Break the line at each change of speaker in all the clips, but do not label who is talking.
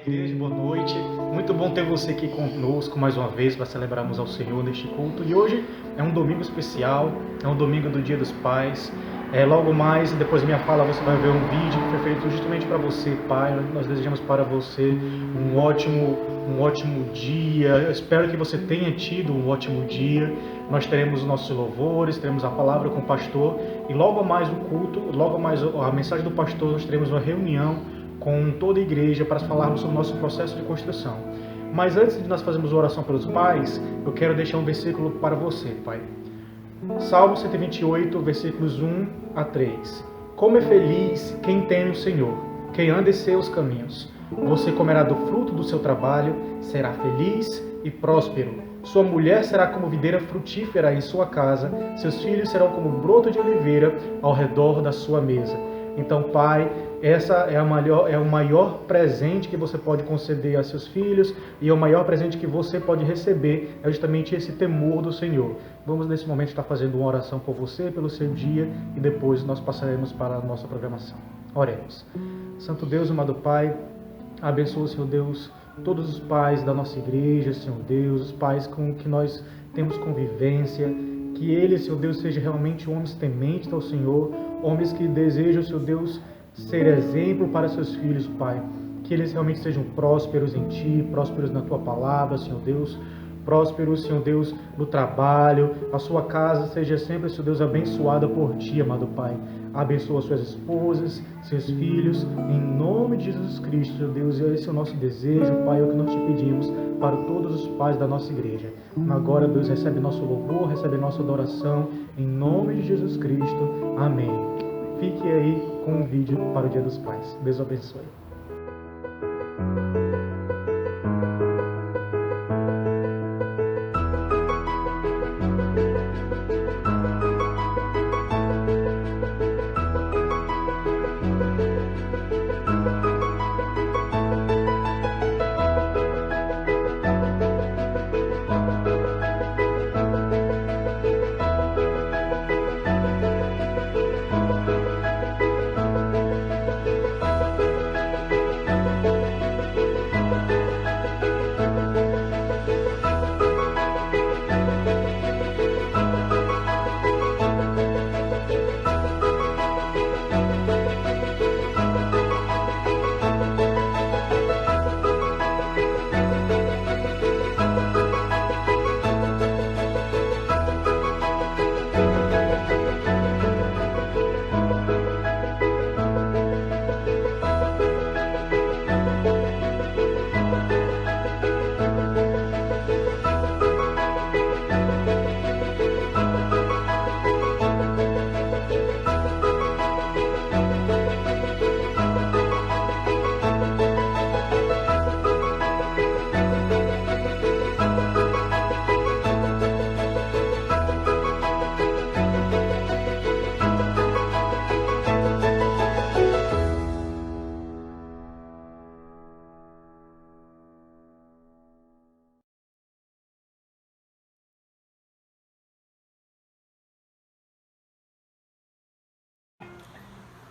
igreja, boa noite. Muito bom ter você aqui conosco mais uma vez para celebrarmos ao Senhor neste culto. E hoje é um domingo especial, é um domingo do Dia dos Pais. Logo mais, depois da minha fala, você vai ver um vídeo que foi feito justamente para você, pai. Nós desejamos para você um ótimo dia. Eu espero que você tenha tido um ótimo dia. Nós teremos os nossos louvores, teremos a palavra com o pastor e logo mais o culto, logo mais a mensagem do pastor, nós teremos uma reunião com toda a igreja para falarmos sobre o nosso processo de construção. Mas antes de nós fazermos a oração pelos pais, eu quero deixar um versículo para você, pai. Salmo 128, versículos 1 a 3. Como é feliz quem tem o Senhor, quem anda em seus caminhos. Você comerá do fruto do seu trabalho, será feliz e próspero. Sua mulher será como videira frutífera em sua casa, seus filhos serão como broto de oliveira ao redor da sua mesa. Então, pai, essa é o maior presente que você pode conceder a seus filhos e o maior presente que você pode receber é justamente esse temor do Senhor. Vamos nesse momento estar fazendo uma oração por você, pelo seu dia e depois nós passaremos para a nossa programação. Oremos. Santo Deus, amado Pai, abençoa, Senhor Deus, todos os pais da nossa igreja, Senhor Deus, os pais com que nós temos convivência, que eles, Senhor Deus, sejam realmente homens tementes ao Senhor, homens que desejam, Senhor Deus, ser exemplo para seus filhos, Pai. Que eles realmente sejam prósperos em Ti, prósperos na Tua palavra, Senhor Deus, prósperos, Senhor Deus, no trabalho, a sua casa seja sempre, Senhor Deus, abençoada por Ti, amado Pai. Abençoa suas esposas, seus filhos, em nome de Jesus Cristo, Senhor Deus, e esse é o nosso desejo, Pai, é o que nós te pedimos para todos os pais da nossa igreja. Agora, Deus, recebe nosso louvor, recebe nossa adoração, em nome de Jesus Cristo. Amém. Fique aí com o vídeo para o Dia dos Pais. Deus abençoe.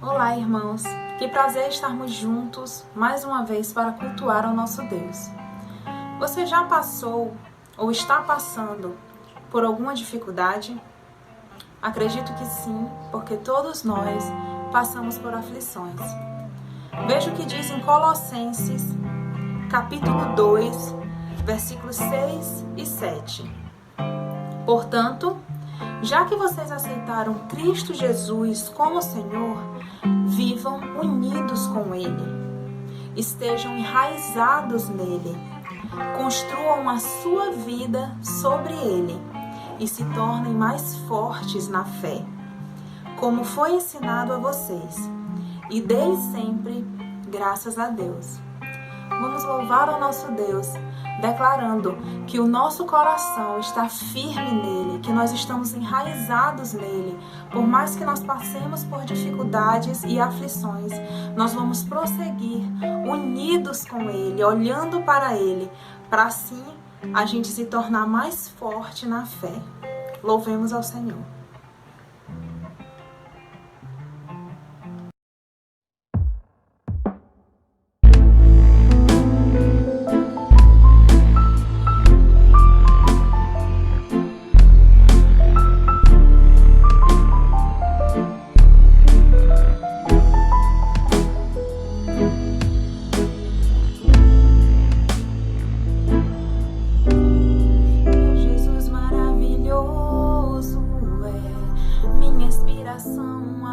Olá, irmãos! Que prazer estarmos juntos mais uma vez para cultuar ao nosso Deus. Você já passou ou está passando por alguma dificuldade? Acredito que sim, porque todos nós passamos por aflições. Veja o que diz em Colossenses, capítulo 2, versículos 6 e 7. Portanto, já que vocês aceitaram Cristo Jesus como Senhor, vivam unidos com Ele, estejam enraizados nele, construam a sua vida sobre Ele e se tornem mais fortes na fé, como foi ensinado a vocês, e deem sempre graças a Deus. Vamos louvar ao nosso Deus, declarando que o nosso coração está firme nele, que nós estamos enraizados nele. Por mais que nós passemos por dificuldades e aflições, nós vamos prosseguir unidos com ele, olhando para ele, para assim a gente se tornar mais forte na fé. Louvemos ao Senhor.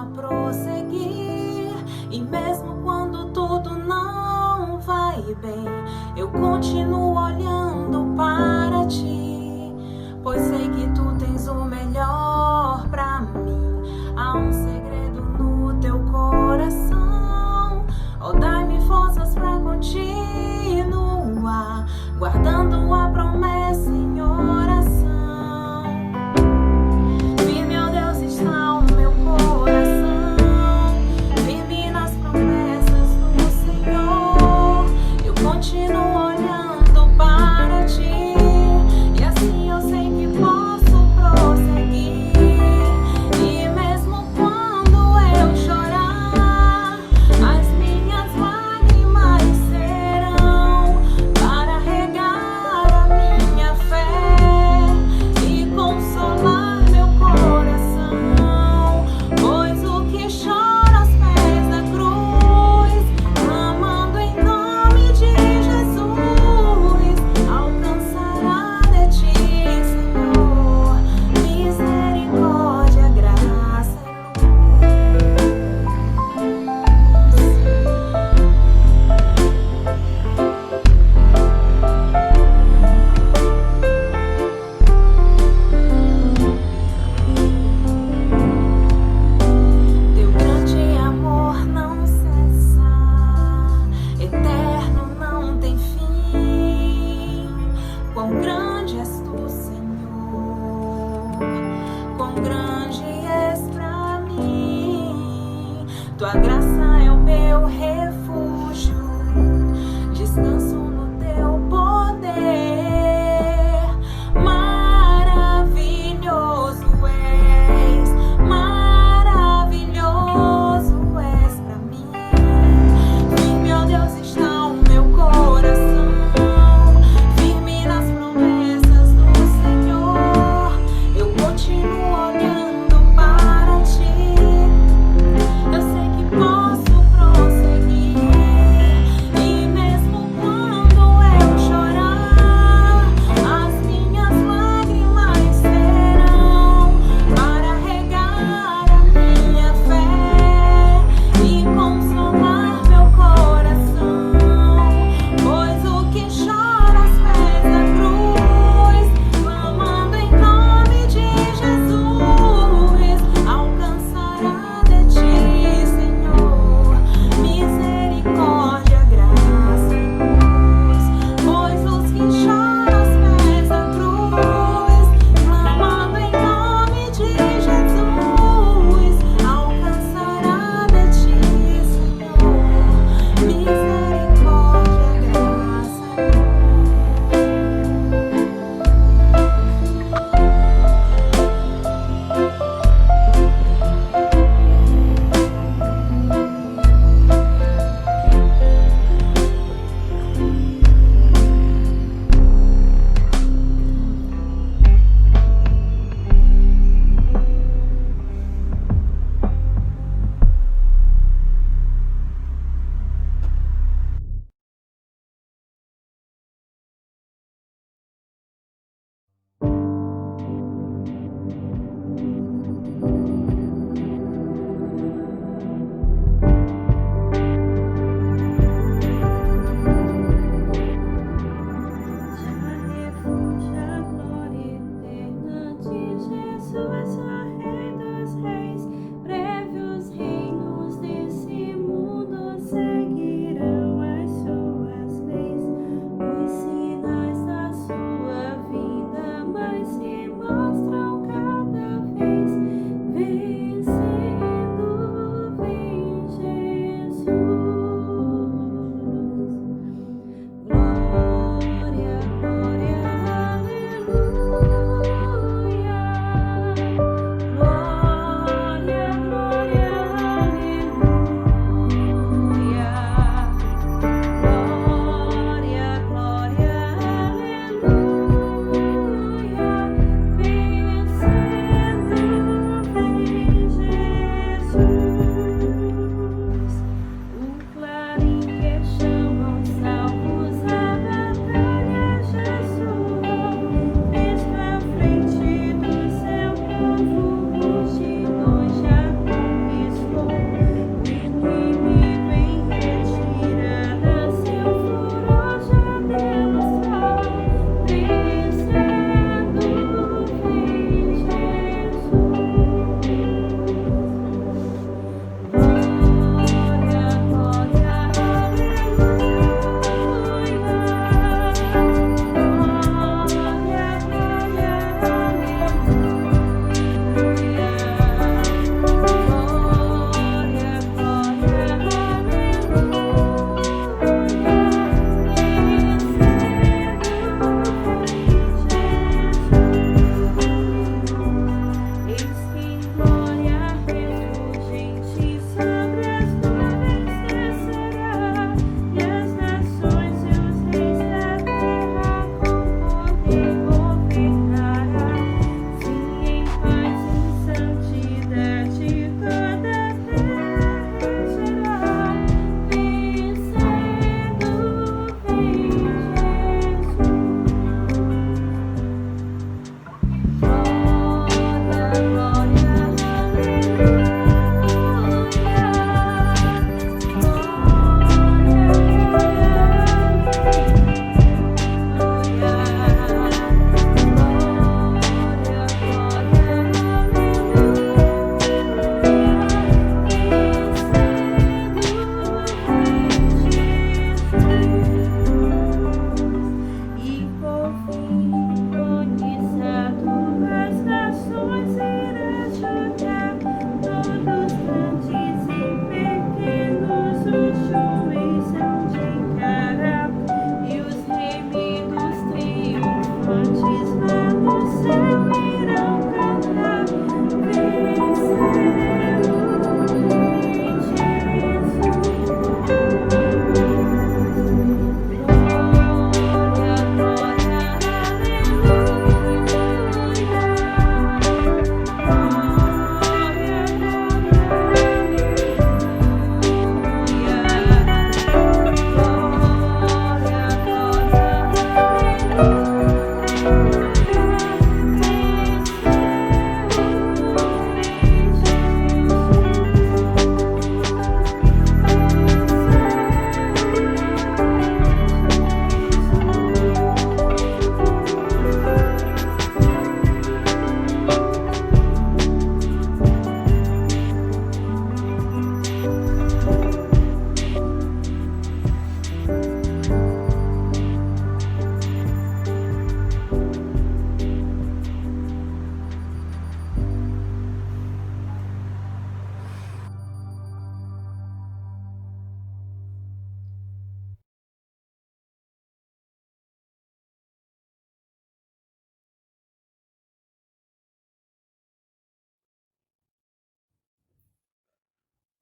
a prosseguir. E mesmo quando tudo não vai bem, eu continuo olhando para ti, pois sei que tu tens o melhor pra mim. Há um segredo no teu coração, oh, dai-me forças pra continuar, guardando a promessa em oração. Firme, ó Deus, está o meu coração, firme nas promessas do Senhor. Eu continuo olhando para ti, e assim eu sei que posso prosseguir. E mesmo quando eu chorar, as minhas lágrimas serão para regar a minha fé e consolar meu coração. Pois o que chora aos pés da cruz, clamando em nome de Jesus, alcançará de ti, Senhor, misericórdia, graça e teu grande amor não cessa, eterno, não tem fim. Quão grande és tu, Senhor, quão grande és pra mim. Tua graça é o meu refúgio, descanso no teu poder. Maravilhoso és, maravilhoso és pra mim. Firme, ó Deus, está o meu coração, firme nas promessas do Senhor. Eu continuo olhando para ti, eu sei que posso prosseguir.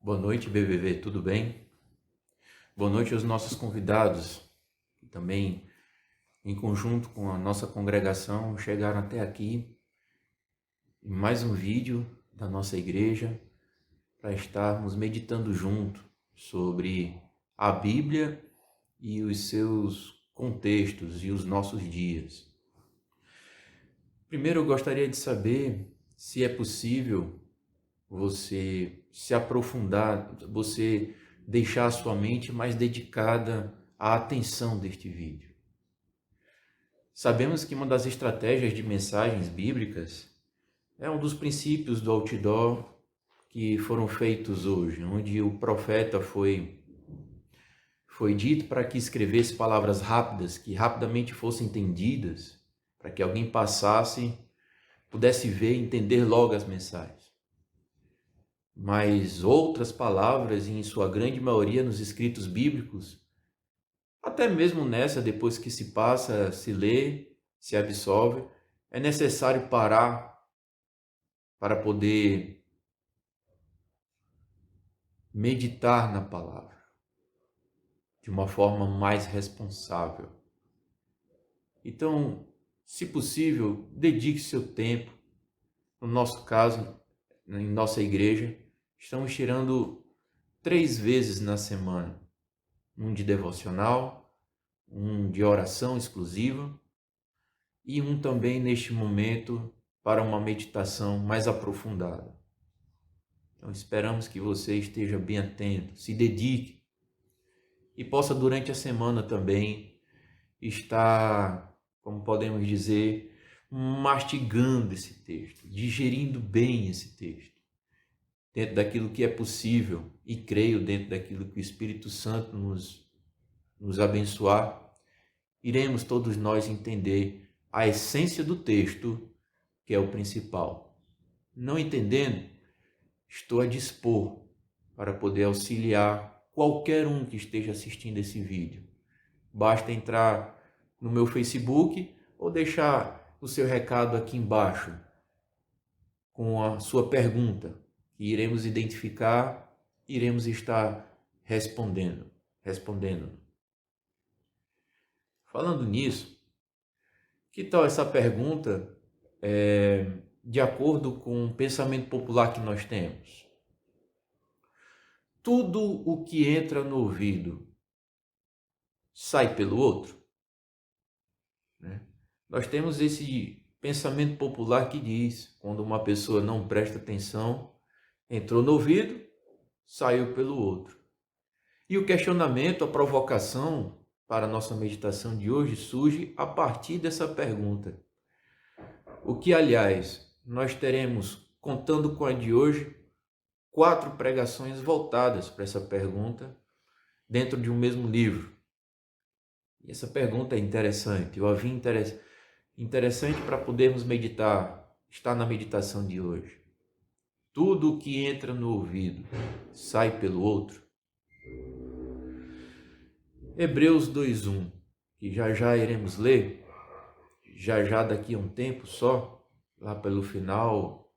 Boa noite, BBV, tudo bem? Boa noite aos nossos convidados, que também, em conjunto com a nossa congregação, chegaram até aqui em mais um vídeo da nossa igreja para estarmos meditando junto sobre a Bíblia e os seus contextos e os nossos dias. Primeiro, eu gostaria de saber se é possível você se aprofundar, você deixar a sua mente mais dedicada à atenção deste vídeo. Sabemos que uma das estratégias de mensagens bíblicas é um dos princípios do outdoor que foram feitos hoje, onde o profeta foi dito para que escrevesse palavras rápidas, que rapidamente fossem entendidas, para que alguém passasse, pudesse ver e entender logo as mensagens. Mas outras palavras, em sua grande maioria nos escritos bíblicos, até mesmo nessa, depois que se passa, se lê, se absorve, é necessário parar para poder meditar na palavra de uma forma mais responsável. Então, se possível, dedique seu tempo. No nosso caso, em nossa igreja, estamos tirando 3 vezes na semana. Um de devocional, um de oração exclusiva e um também neste momento para uma meditação mais aprofundada. Então esperamos que você esteja bem atento, se dedique e possa durante a semana também estar, como podemos dizer, mastigando esse texto, digerindo bem esse texto, dentro daquilo que é possível e creio dentro daquilo que o Espírito Santo nos abençoar, iremos todos nós entender a essência do texto, que é o principal. Não entendendo, estou a dispor para poder auxiliar qualquer um que esteja assistindo esse vídeo. Basta entrar no meu Facebook ou deixar o seu recado aqui embaixo com a sua pergunta, que iremos identificar, iremos estar respondendo. Falando nisso, que tal essa pergunta de acordo com o pensamento popular que nós temos? Tudo o que entra no ouvido sai pelo outro? Né? Nós temos esse pensamento popular que diz, quando uma pessoa não presta atenção, entrou no ouvido, saiu pelo outro. E o questionamento, a provocação para a nossa meditação de hoje surge a partir dessa pergunta. O que, aliás, nós teremos, contando com a de hoje, 4 pregações voltadas para essa pergunta dentro de um mesmo livro. E essa pergunta é interessante, eu a vi interessante para podermos meditar, está na meditação de hoje. Tudo o que entra no ouvido sai pelo outro? Hebreus 2:1, que já iremos ler, já daqui a um tempo só, lá pelo final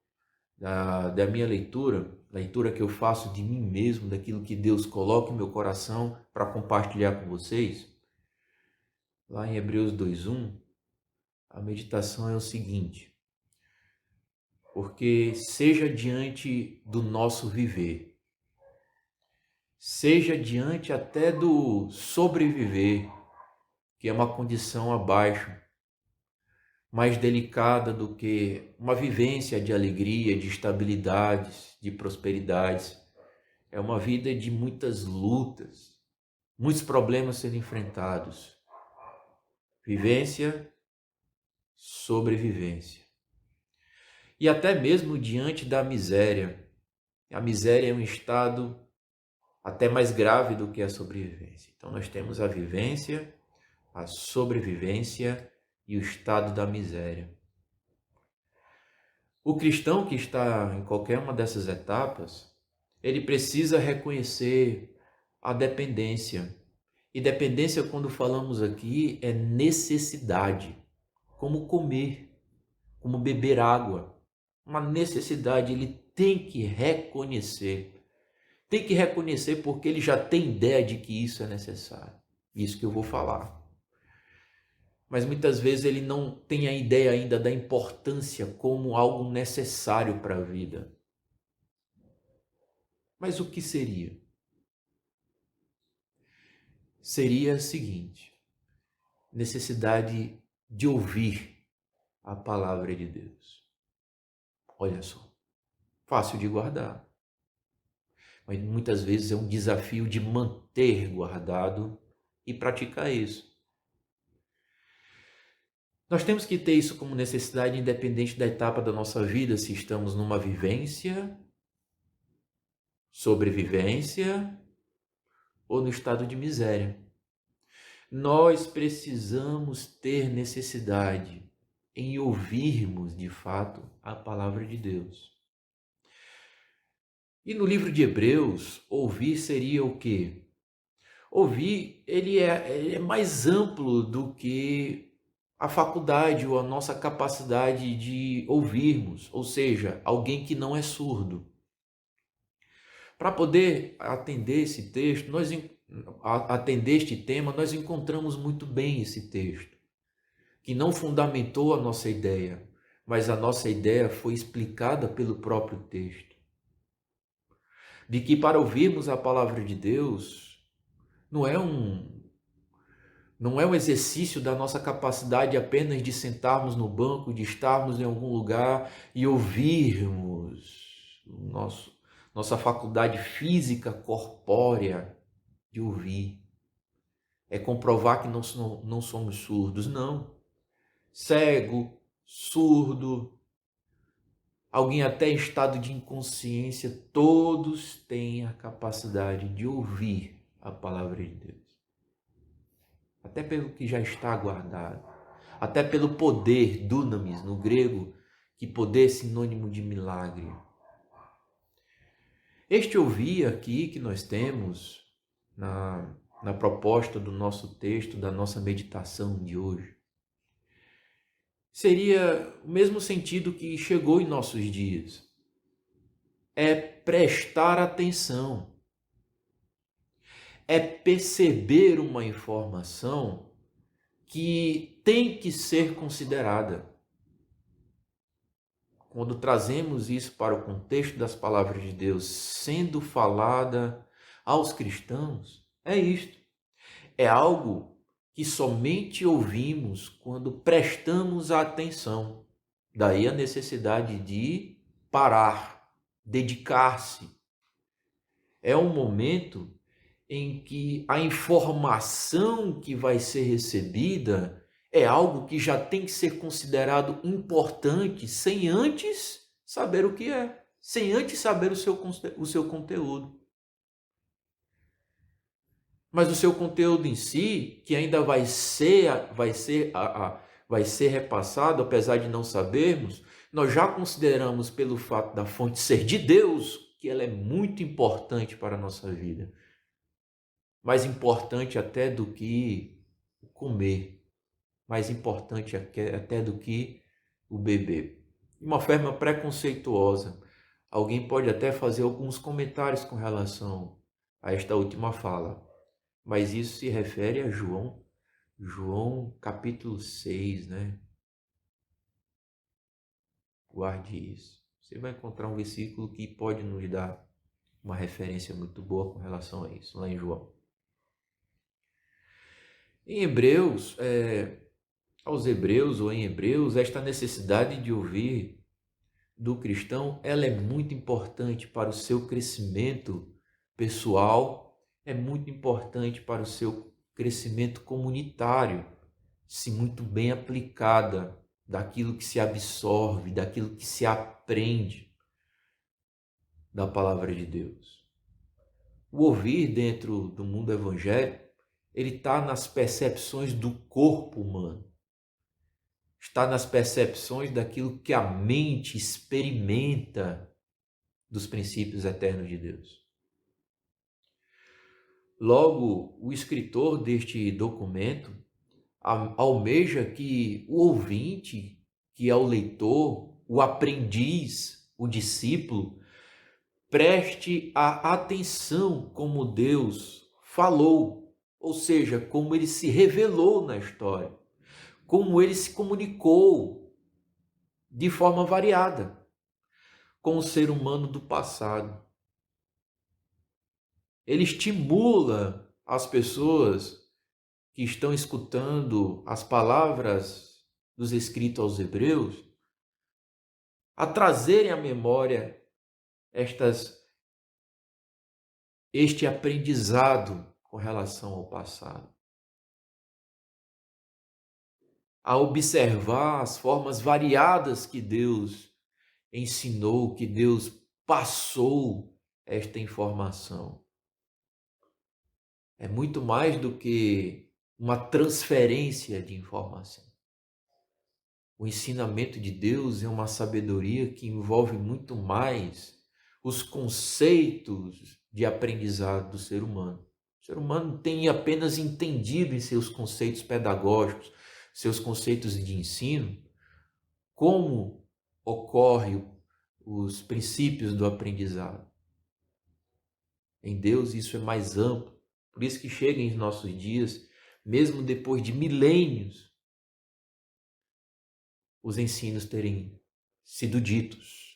da minha leitura que eu faço de mim mesmo, daquilo que Deus coloca em meu coração para compartilhar com vocês. Lá em Hebreus 2:1, a meditação é o seguinte: porque seja diante do nosso viver, seja diante até do sobreviver, que é uma condição abaixo, mais delicada do que uma vivência de alegria, de estabilidades, de prosperidades. É uma vida de muitas lutas, muitos problemas sendo enfrentados. Vivência, sobrevivência. E até mesmo diante da miséria. A miséria é um estado até mais grave do que a sobrevivência. Então nós temos a vivência, a sobrevivência e o estado da miséria. O cristão que está em qualquer uma dessas etapas, ele precisa reconhecer a dependência. E dependência, quando falamos aqui, é necessidade, como comer, como beber água. Uma necessidade, ele tem que reconhecer. tem que reconhecer porque ele já tem ideia de que isso é necessário. Isso que eu vou falar. Mas muitas vezes ele não tem a ideia ainda da importância como algo necessário para a vida. Mas o que seria? Seria o seguinte: necessidade de ouvir a palavra de Deus. Olha só, fácil de guardar, mas muitas vezes é um desafio de manter guardado e praticar isso. Nós temos que ter isso como necessidade independente da etapa da nossa vida, se estamos numa vivência, sobrevivência ou no estado de miséria. Nós precisamos ter necessidade em ouvirmos de fato a palavra de Deus. E no livro de Hebreus, ouvir seria o quê? Ouvir, ele é mais amplo do que a faculdade ou a nossa capacidade de ouvirmos, ou seja, alguém que não é surdo. Para poder atender esse texto, atender este tema, nós encontramos muito bem esse texto, que não fundamentou a nossa ideia, mas a nossa ideia foi explicada pelo próprio texto. De que para ouvirmos a palavra de Deus, não é um exercício da nossa capacidade apenas de sentarmos no banco, de estarmos em algum lugar e ouvirmos nossa faculdade física corpórea de ouvir. É comprovar que não somos surdos, não. Cego, surdo, alguém até em estado de inconsciência, todos têm a capacidade de ouvir a palavra de Deus. Até pelo que já está guardado, até pelo poder, dunamis, no grego, que poder é sinônimo de milagre. Este ouvir aqui que nós temos na proposta do nosso texto, da nossa meditação de hoje, seria o mesmo sentido que chegou em nossos dias. É prestar atenção. É perceber uma informação que tem que ser considerada. Quando trazemos isso para o contexto das palavras de Deus sendo falada aos cristãos, é isto. É algo que somente ouvimos quando prestamos atenção. Daí a necessidade de parar, dedicar-se. É um momento em que a informação que vai ser recebida é algo que já tem que ser considerado importante sem antes saber o que é, sem antes saber o seu conteúdo. Mas o seu conteúdo em si, que ainda vai ser repassado, apesar de não sabermos, nós já consideramos pelo fato da fonte ser de Deus, que ela é muito importante para a nossa vida. Mais importante até do que comer, mais importante até do que o beber. De uma forma preconceituosa, alguém pode até fazer alguns comentários com relação a esta última fala, mas isso se refere a João capítulo 6, né? Guarde isso. Você vai encontrar um versículo que pode nos dar uma referência muito boa com relação a isso, lá em João. Em Hebreus, aos Hebreus ou em Hebreus, esta necessidade de ouvir do cristão, ela é muito importante para o seu crescimento pessoal, é muito importante para o seu crescimento comunitário, se muito bem aplicada, daquilo que se absorve, daquilo que se aprende da palavra de Deus. O ouvir dentro do mundo evangélico, ele está nas percepções do corpo humano. Está nas percepções daquilo que a mente experimenta dos princípios eternos de Deus. Logo, o escritor deste documento almeja que o ouvinte, que é o leitor, o aprendiz, o discípulo, preste a atenção como Deus falou, ou seja, como ele se revelou na história, como ele se comunicou de forma variada com o ser humano do passado. Ele estimula as pessoas que estão escutando as palavras dos escritos aos Hebreus a trazerem à memória este aprendizado com relação ao passado. A observar as formas variadas que Deus ensinou, que Deus passou esta informação. É muito mais do que uma transferência de informação. O ensinamento de Deus é uma sabedoria que envolve muito mais os conceitos de aprendizado do ser humano. O ser humano tem apenas entendido em seus conceitos pedagógicos, seus conceitos de ensino, como ocorrem os princípios do aprendizado. Em Deus isso é mais amplo, por isso que chega em nossos dias, mesmo depois de milênios, os ensinos terem sido ditos.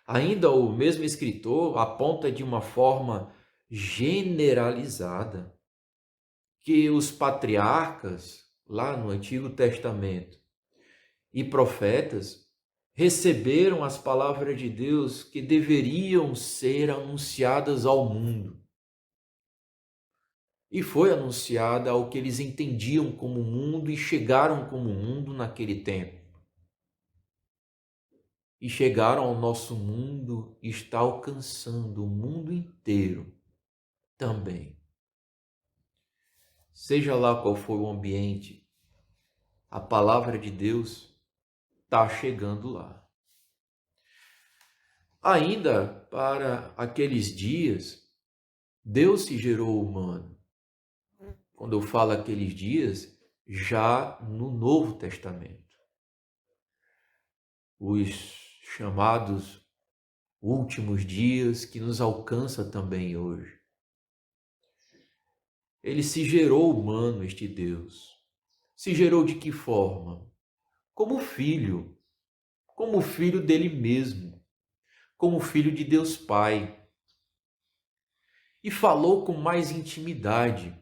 Ainda o mesmo escritor aponta de uma forma generalizada que os patriarcas, lá no Antigo Testamento, e profetas, receberam as palavras de Deus que deveriam ser anunciadas ao mundo. E foi anunciada ao que eles entendiam como mundo e chegaram como mundo naquele tempo. E chegaram ao nosso mundo e está alcançando o mundo inteiro também. Seja lá qual for o ambiente, a palavra de Deus está chegando lá. Ainda para aqueles dias, Deus se gerou humano. Quando eu falo aqueles dias, já no Novo Testamento. Os chamados últimos dias que nos alcança também hoje. Ele se gerou humano, este Deus. Se gerou de que forma? Como filho dele mesmo, como filho de Deus Pai. E falou com mais intimidade,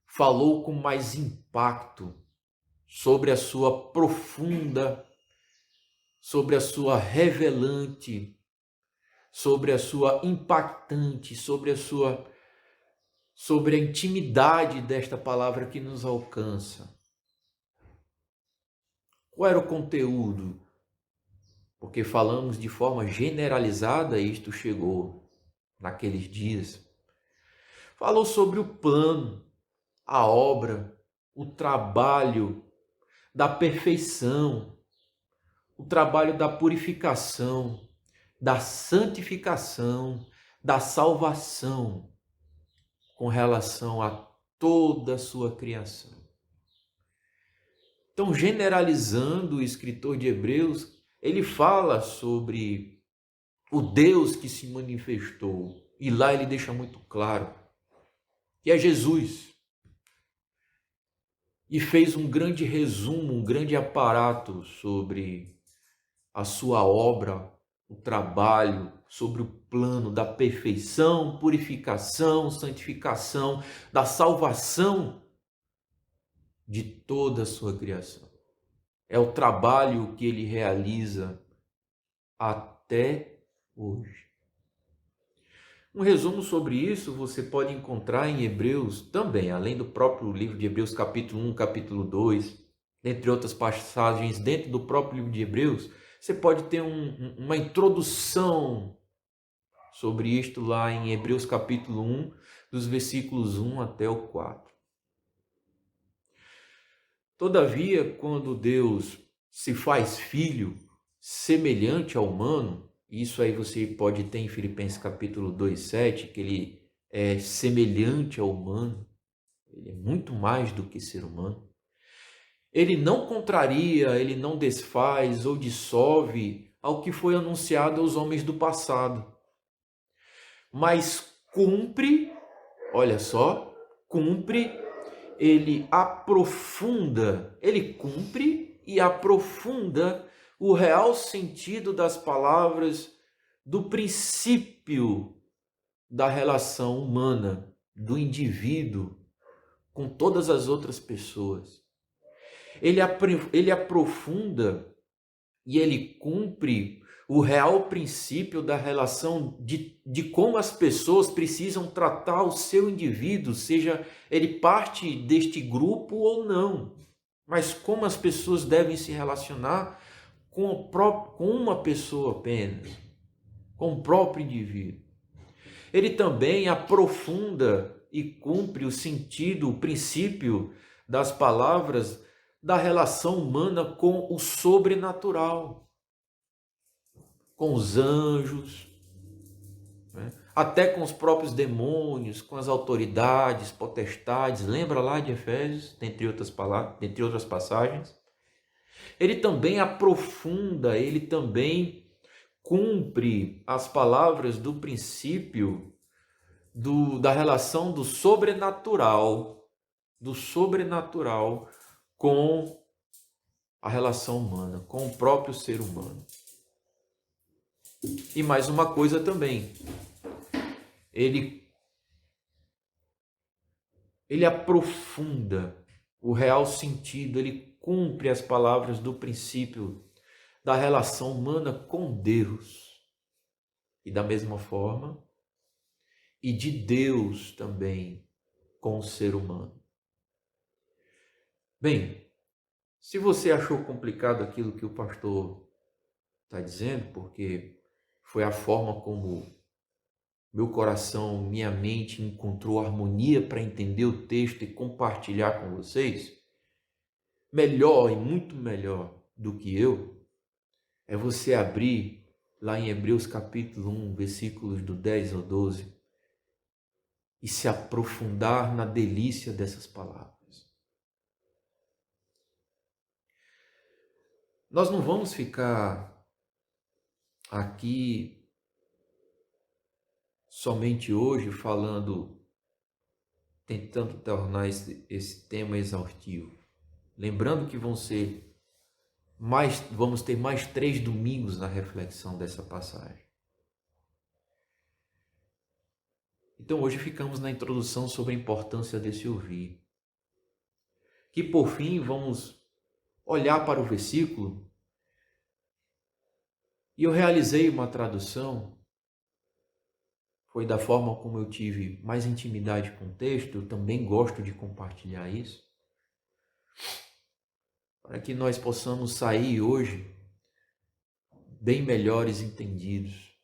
falou com mais impacto sobre a sua profunda, sobre a sua revelante, sobre a sua impactante, sobre a intimidade desta palavra que nos alcança. Qual era o conteúdo? Porque falamos de forma generalizada, isto chegou naqueles dias. Falou sobre o plano, a obra, o trabalho da perfeição, o trabalho da purificação, da santificação, da salvação com relação a toda a sua criação. Então, generalizando, o escritor de Hebreus, ele fala sobre o Deus que se manifestou. E lá ele deixa muito claro que é Jesus. E fez um grande resumo, um grande aparato sobre a sua obra, o trabalho, sobre o plano da perfeição, purificação, santificação, da salvação de toda a sua criação. É o trabalho que ele realiza até hoje. Um resumo sobre isso você pode encontrar em Hebreus também, além do próprio livro de Hebreus, capítulo 1, capítulo 2, entre outras passagens dentro do próprio livro de Hebreus. Você pode ter uma introdução sobre isto lá em Hebreus capítulo 1, dos versículos 1 até o 4. Todavia, quando Deus se faz filho semelhante ao humano, isso aí você pode ter em Filipenses capítulo 2, 7, que ele é semelhante ao humano, ele é muito mais do que ser humano. Ele não contraria, ele não desfaz ou dissolve ao que foi anunciado aos homens do passado, mas cumpre, olha só, cumpre, ele cumpre e aprofunda o real sentido das palavras do princípio da relação humana, do indivíduo com todas as outras pessoas. Ele aprofunda e ele cumpre o real princípio da relação de como as pessoas precisam tratar o seu indivíduo, seja ele parte deste grupo ou não, mas como as pessoas devem se relacionar com uma pessoa apenas, com o próprio indivíduo. Ele também aprofunda e cumpre o sentido, o princípio das palavras da relação humana com o sobrenatural, com os anjos, né? Até com os próprios demônios, com as autoridades, potestades. Lembra lá de Efésios, dentre outras palavras, dentre outras passagens? Ele também aprofunda, ele também cumpre as palavras do princípio da relação do sobrenatural com a relação humana, com o próprio ser humano. E mais uma coisa também, ele aprofunda o real sentido, ele cumpre as palavras do princípio da relação humana com Deus. E da mesma forma, e de Deus também com o ser humano. Bem, se você achou complicado aquilo que o pastor está dizendo, porque foi a forma como meu coração, minha mente encontrou harmonia para entender o texto e compartilhar com vocês, melhor e muito melhor do que eu, é você abrir lá em Hebreus capítulo 1, versículos do 10 ao 12, e se aprofundar na delícia dessas palavras. Nós não vamos ficar aqui somente hoje tentando tornar esse tema exaustivo. Lembrando que vamos ter mais 3 domingos na reflexão dessa passagem. Então hoje ficamos na introdução sobre a importância desse ouvir. Que por fim vamos olhar para o versículo, e eu realizei uma tradução, foi da forma como eu tive mais intimidade com o texto, eu também gosto de compartilhar isso, para que nós possamos sair hoje bem melhores entendidos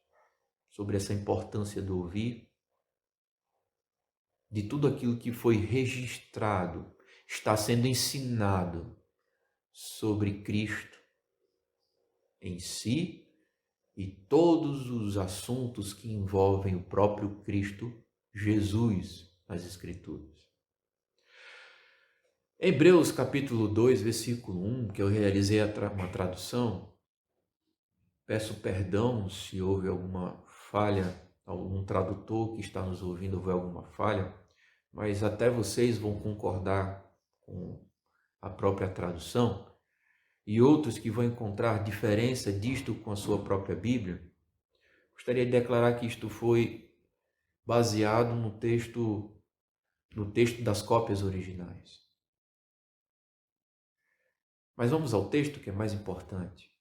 sobre essa importância do ouvir, de tudo aquilo que foi registrado, está sendo ensinado sobre Cristo em si e todos os assuntos que envolvem o próprio Cristo Jesus nas Escrituras. Hebreus capítulo 2, versículo 1, que eu realizei uma tradução, peço perdão se houve alguma falha, algum tradutor que está nos ouvindo houve alguma falha, mas até vocês vão concordar com a própria tradução, e outros que vão encontrar diferença disto com a sua própria Bíblia. Gostaria de declarar que isto foi baseado no texto das cópias originais. Mas vamos ao texto que é mais importante.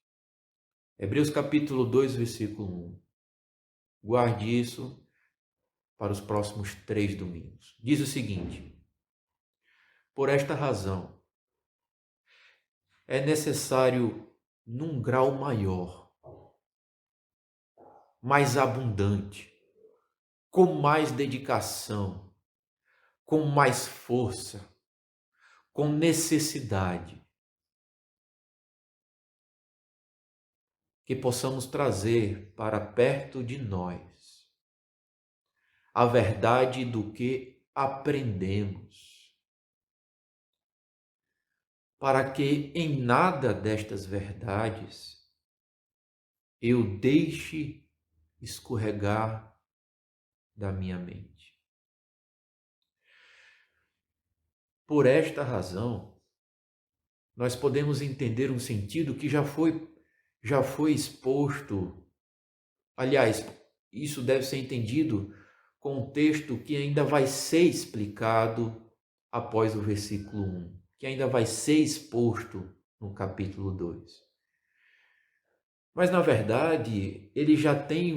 Hebreus capítulo 2, versículo 1. Guarde isso para os próximos 3 domingos. Diz o seguinte: por esta razão, é necessário, num grau maior, mais abundante, com mais dedicação, com mais força, com necessidade, que possamos trazer para perto de nós a verdade do que aprendemos, para que em nada destas verdades eu deixe escorregar da minha mente. Por esta razão, nós podemos entender um sentido que já foi exposto. Aliás, isso deve ser entendido com um texto que ainda vai ser explicado após o versículo 1, que ainda vai ser exposto no capítulo 2. Mas, na verdade, ele já tem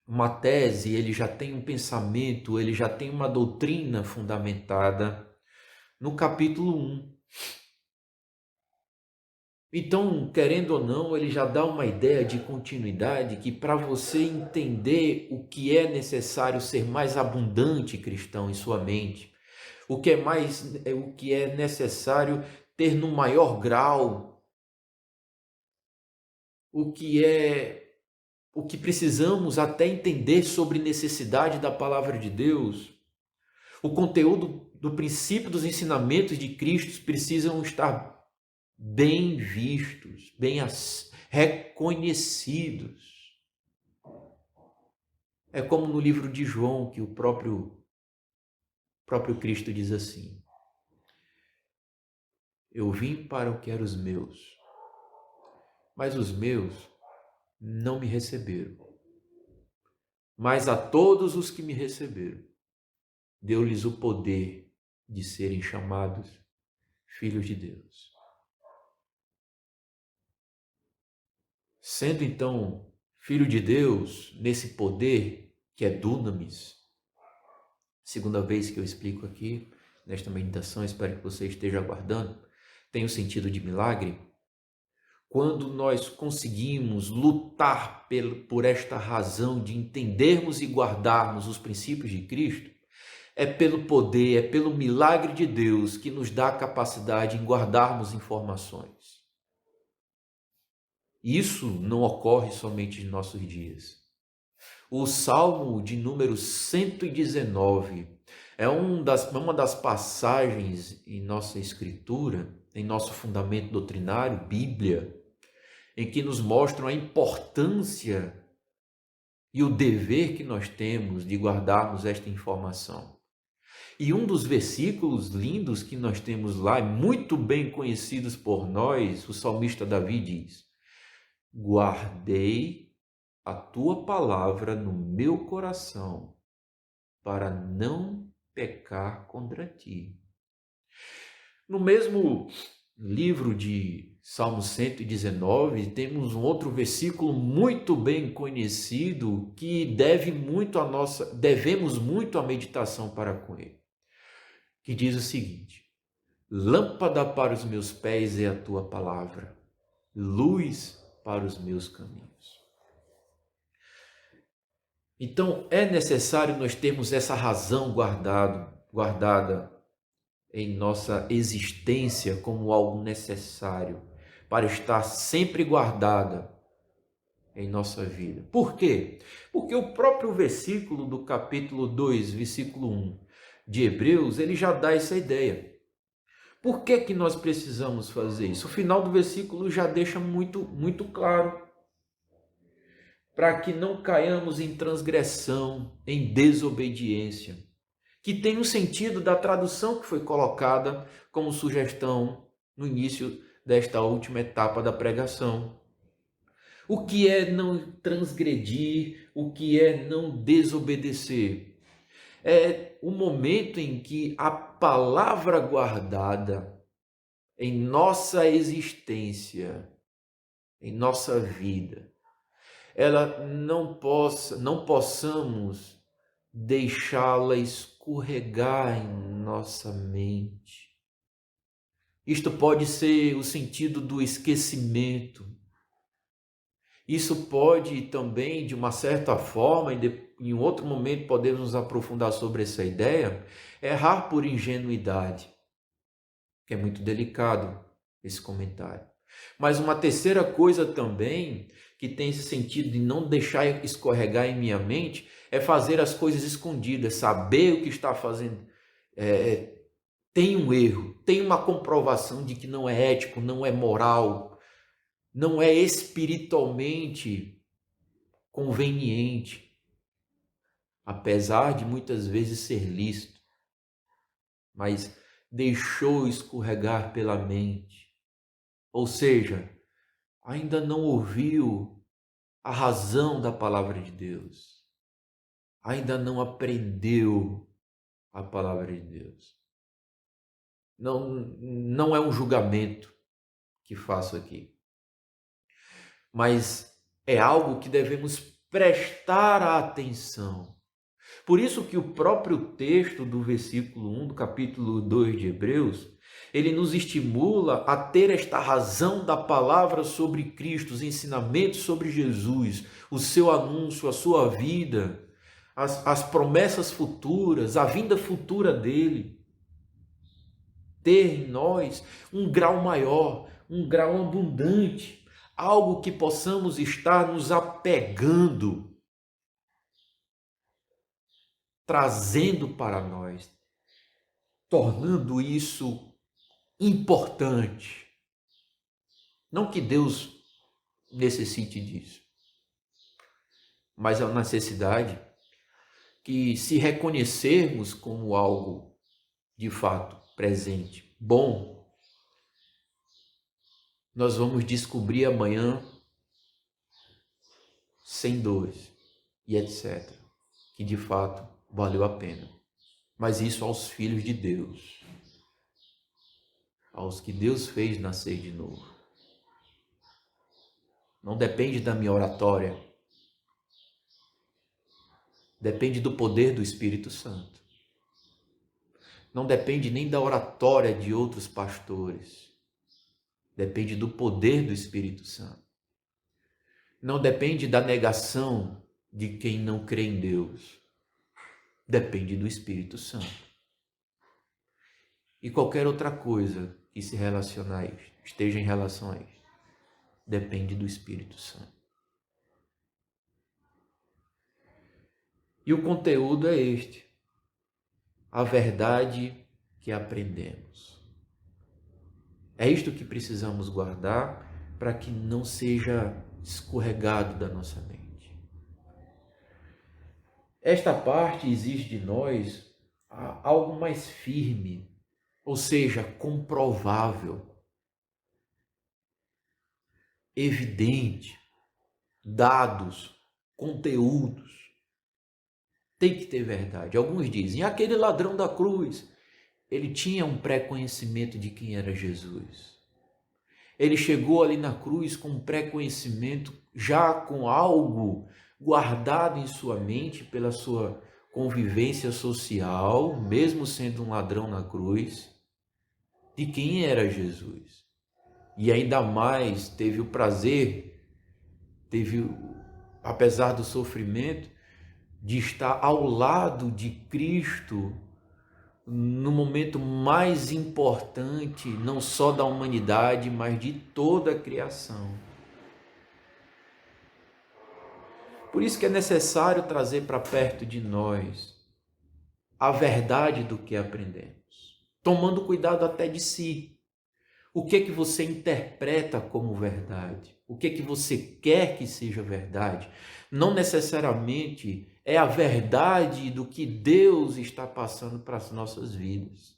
uma tese, ele já tem um pensamento, ele já tem uma doutrina fundamentada no capítulo 1. Então, querendo ou não, ele já dá uma ideia de continuidade que, para você entender o que é necessário ser mais abundante cristão em sua mente, o que é necessário ter no maior grau, o que precisamos até entender sobre necessidade da palavra de Deus, o conteúdo do princípio dos ensinamentos de Cristo precisam estar bem vistos, bem reconhecidos. É como no livro de João, que o próprio Cristo diz assim: eu vim para o que eram os meus, mas os meus não me receberam. Mas a todos os que me receberam, deu-lhes o poder de serem chamados filhos de Deus. Sendo então filho de Deus, nesse poder que é dunamis, segunda vez que eu explico aqui, nesta meditação, espero que você esteja aguardando, tem o sentido de milagre. Quando nós conseguimos lutar por esta razão de entendermos e guardarmos os princípios de Cristo, é pelo poder, é pelo milagre de Deus que nos dá a capacidade em guardarmos informações. Isso não ocorre somente em nossos dias. O Salmo de número 119 é uma das passagens em nossa escritura, em nosso fundamento doutrinário, Bíblia, em que nos mostram a importância e o dever que nós temos de guardarmos esta informação. E um dos versículos lindos que nós temos lá, muito bem conhecidos por nós, o salmista Davi diz: guardei a tua palavra no meu coração para não pecar contra ti. No mesmo livro de Salmo 119, temos um outro versículo muito bem conhecido que devemos muito à meditação para com ele, que diz o seguinte: lâmpada para os meus pés é a tua palavra, luz para os meus caminhos. Então, é necessário nós termos essa razão guardada em nossa existência como algo necessário para estar sempre guardada em nossa vida. Por quê? Porque o próprio versículo do capítulo 2, versículo 1 de Hebreus, ele já dá essa ideia. Por que nós precisamos fazer isso? O final do versículo já deixa muito claro. Para que não caiamos em transgressão, em desobediência, que tem o sentido da tradução que foi colocada como sugestão no início desta última etapa da pregação. O que é não transgredir? O que é não desobedecer? É o momento em que a palavra guardada em nossa existência, em nossa vida, ela não possamos deixá-la escorregar em nossa mente. Isto pode ser o sentido do esquecimento. Isso pode também, de uma certa forma, em outro momento podemos nos aprofundar sobre essa ideia, errar por ingenuidade, que é muito delicado esse comentário. Mas uma terceira coisa também, que tem esse sentido de não deixar escorregar em minha mente, é fazer as coisas escondidas, saber o que está fazendo. Tem um erro, tem uma comprovação de que não é ético, não é moral, não é espiritualmente conveniente, apesar de muitas vezes ser lícito, mas deixou escorregar pela mente. Ou seja, ainda não ouviu a razão da palavra de Deus, ainda não aprendeu a palavra de Deus. Não é um julgamento que faço aqui, mas é algo que devemos prestar atenção. Por isso que o próprio texto do versículo 1 do capítulo 2 de Hebreus, ele nos estimula a ter esta razão da palavra sobre Cristo, os ensinamentos sobre Jesus, o seu anúncio, a sua vida, as promessas futuras, a vinda futura dele. Ter em nós um grau maior, um grau abundante, algo que possamos estar nos apegando, trazendo para nós, tornando isso importante. Não que Deus necessite disso, mas é uma necessidade que, se reconhecermos como algo de fato presente, bom, nós vamos descobrir amanhã sem dores e etc, que de fato valeu a pena. Mas isso aos filhos de Deus, aos que Deus fez nascer de novo. Não depende da minha oratória, depende do poder do Espírito Santo. Não depende nem da oratória de outros pastores, depende do poder do Espírito Santo. Não depende da negação de quem não crê em Deus, depende do Espírito Santo. E qualquer outra coisa que se relaciona a isso, esteja em relação a isso, depende do Espírito Santo. E o conteúdo é este: a verdade que aprendemos. É isto que precisamos guardar para que não seja escorregado da nossa mente. Esta parte exige de nós algo mais firme, ou seja, comprovável, evidente, dados, conteúdos. Tem que ter verdade. Alguns dizem, aquele ladrão da cruz, ele tinha um pré-conhecimento de quem era Jesus. Ele chegou ali na cruz com um pré-conhecimento, já com algo guardado em sua mente pela sua convivência social, mesmo sendo um ladrão na cruz, de quem era Jesus. E ainda mais teve o prazer, apesar do sofrimento, de estar ao lado de Cristo no momento mais importante, não só da humanidade, mas de toda a criação. Por isso que é necessário trazer para perto de nós a verdade do que aprendemos, tomando cuidado até de si. O que é que você interpreta como verdade? O que é que você quer que seja verdade? Não necessariamente é a verdade do que Deus está passando para as nossas vidas.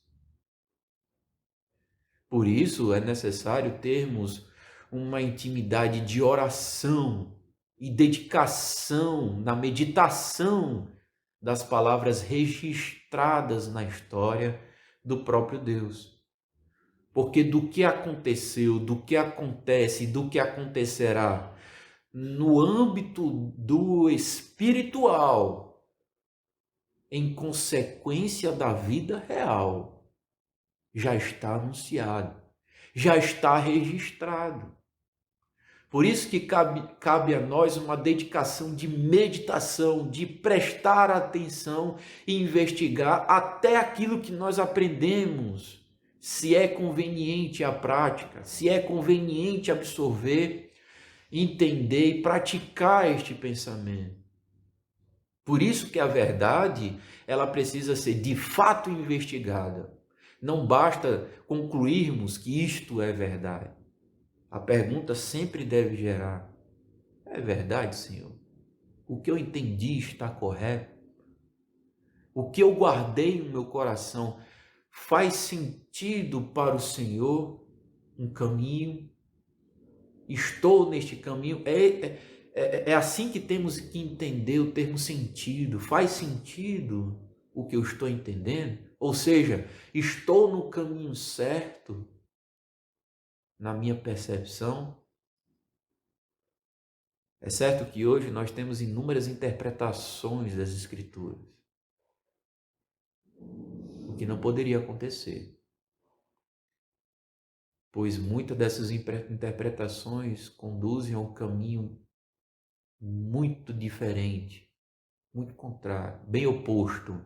Por isso é necessário termos uma intimidade de oração e dedicação na meditação das palavras registradas na história do próprio Deus. Porque do que aconteceu, do que acontece, do que acontecerá no âmbito do espiritual, em consequência da vida real, já está anunciado, já está registrado. Por isso que cabe a nós uma dedicação de meditação, de prestar atenção e investigar até aquilo que nós aprendemos, se é conveniente a prática, se é conveniente absorver, entender e praticar este pensamento. Por isso que a verdade, ela precisa ser de fato investigada. Não basta concluirmos que isto é verdade. A pergunta sempre deve gerar: é verdade, Senhor? O que eu entendi está correto? O que eu guardei no meu coração faz sentido para o Senhor? Um caminho? Estou neste caminho? É assim que temos que entender o termo sentido. Faz sentido o que eu estou entendendo? Ou seja, estou no caminho certo na minha percepção? É certo que hoje nós temos inúmeras interpretações das Escrituras, o que não poderia acontecer, pois muitas dessas interpretações conduzem a um caminho muito diferente, muito contrário, bem oposto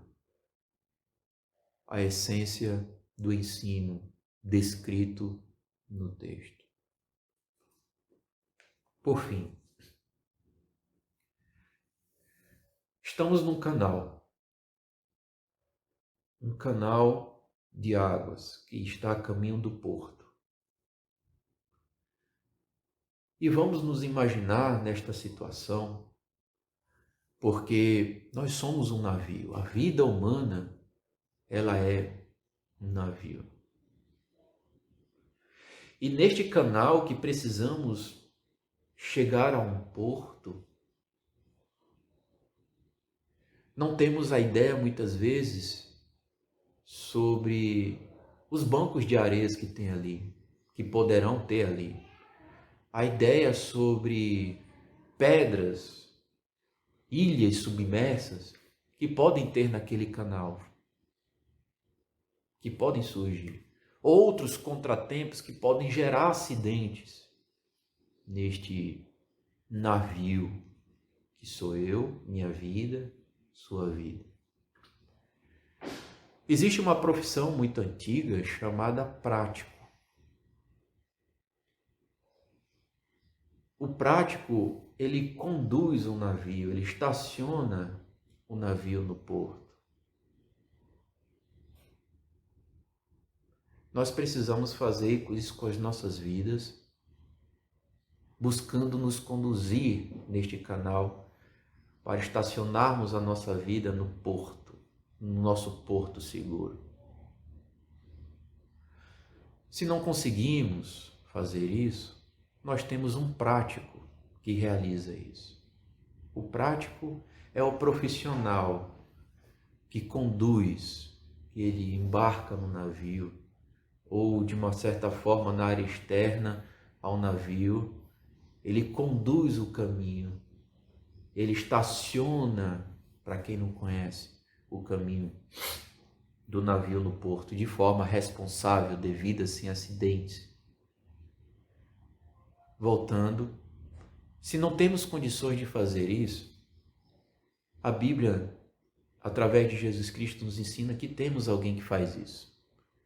à essência do ensino descrito no texto. Por fim, estamos num canal, um canal de águas que está a caminho do porto. E vamos nos imaginar nesta situação, porque nós somos um navio. A vida humana, ela é um navio. E neste canal que precisamos chegar a um porto, não temos a ideia muitas vezes sobre os bancos de areias que tem ali, que poderão ter ali. A ideia sobre pedras, ilhas submersas que podem ter naquele canal, que podem surgir. Outros contratempos que podem gerar acidentes neste navio que sou eu, minha vida, sua vida. Existe uma profissão muito antiga chamada prático. O prático, ele conduz um navio, ele estaciona o navio no porto. Nós precisamos fazer isso com as nossas vidas, buscando nos conduzir neste canal para estacionarmos a nossa vida no porto, no nosso porto seguro. Se não conseguimos fazer isso, nós temos um prático que realiza isso. O prático é o profissional que conduz, que ele embarca no navio, ou de uma certa forma na área externa ao navio, ele conduz o caminho, ele estaciona, para quem não conhece, o caminho do navio no porto de forma responsável, devida, sem acidentes. Voltando, se não temos condições de fazer isso, a Bíblia, através de Jesus Cristo, nos ensina que temos alguém que faz isso,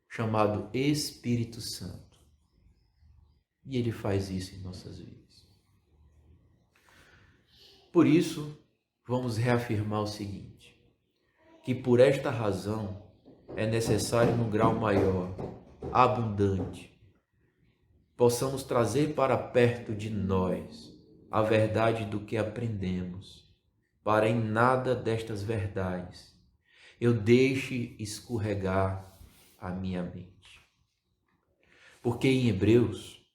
chamado Espírito Santo. E ele faz isso em nossas vidas. Por isso, vamos reafirmar o seguinte, que por esta razão é necessário num grau maior, abundante, possamos trazer para perto de nós a verdade do que aprendemos, para em nada destas verdades eu deixe escorregar a minha mente. Porque em Hebreus,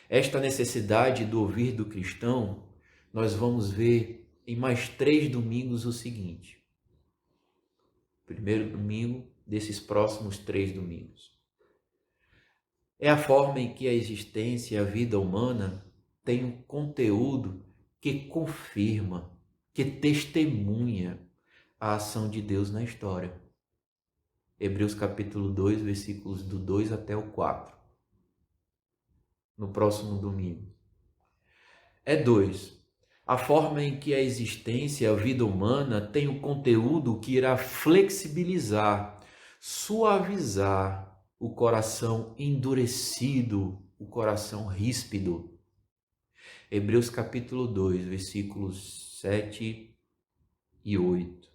esta necessidade do ouvir do cristão, nós vamos ver em mais 3 domingos o seguinte. Primeiro domingo desses próximos 3 domingos. É a forma em que a existência e a vida humana tem um conteúdo que confirma, que testemunha a ação de Deus na história. Hebreus capítulo 2, versículos do 2 até o 4. No próximo domingo. 2. A forma em que a existência e a vida humana tem um conteúdo que irá flexibilizar, suavizar o coração endurecido, o coração ríspido. Hebreus capítulo 2, versículos 7 e 8.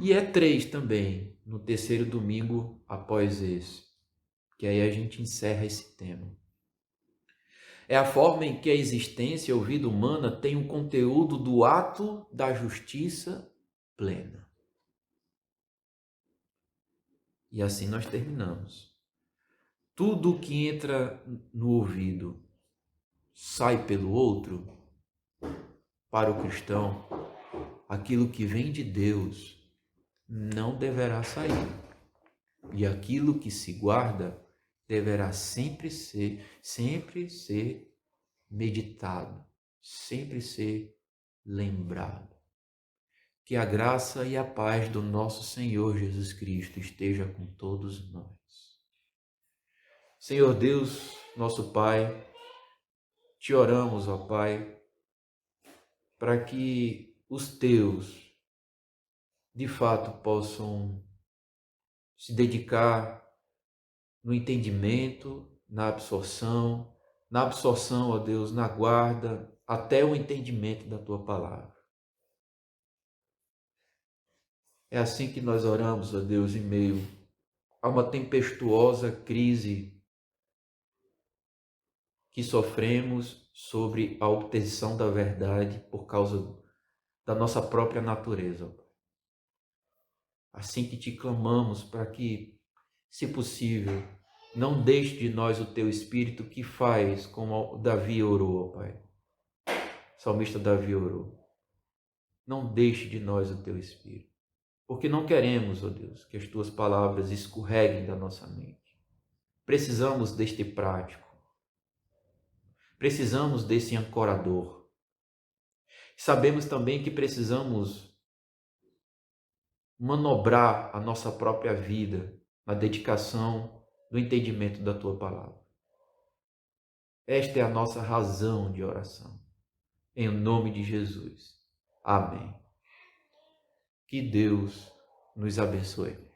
E 3 também, no terceiro domingo após esse, que aí a gente encerra esse tema. É a forma em que a existência ou vida humana tem um conteúdo do ato da justiça plena. E assim nós terminamos. Tudo que entra no ouvido sai pelo outro. Para o cristão, aquilo que vem de Deus não deverá sair. E aquilo que se guarda deverá sempre ser meditado, sempre ser lembrado. Que a graça e a paz do nosso Senhor Jesus Cristo esteja com todos nós. Senhor Deus, nosso Pai, te oramos, ó Pai, para que os teus, de fato, possam se dedicar no entendimento, na absorção, ó Deus, na guarda, até o entendimento da tua palavra. É assim que nós oramos, ó Deus, em meio a uma tempestuosa crise que sofremos sobre a obtenção da verdade por causa da nossa própria natureza. Assim que te clamamos para que, se possível, não deixe de nós o teu Espírito que faz como Davi orou, ó Pai. O salmista Davi orou. Não deixe de nós o teu Espírito. Porque não queremos, ó Deus, que as tuas palavras escorreguem da nossa mente. Precisamos deste prático. Precisamos desse ancorador. Sabemos também que precisamos manobrar a nossa própria vida na dedicação do entendimento da tua palavra. Esta é a nossa razão de oração. Em nome de Jesus. Amém. Que Deus nos abençoe.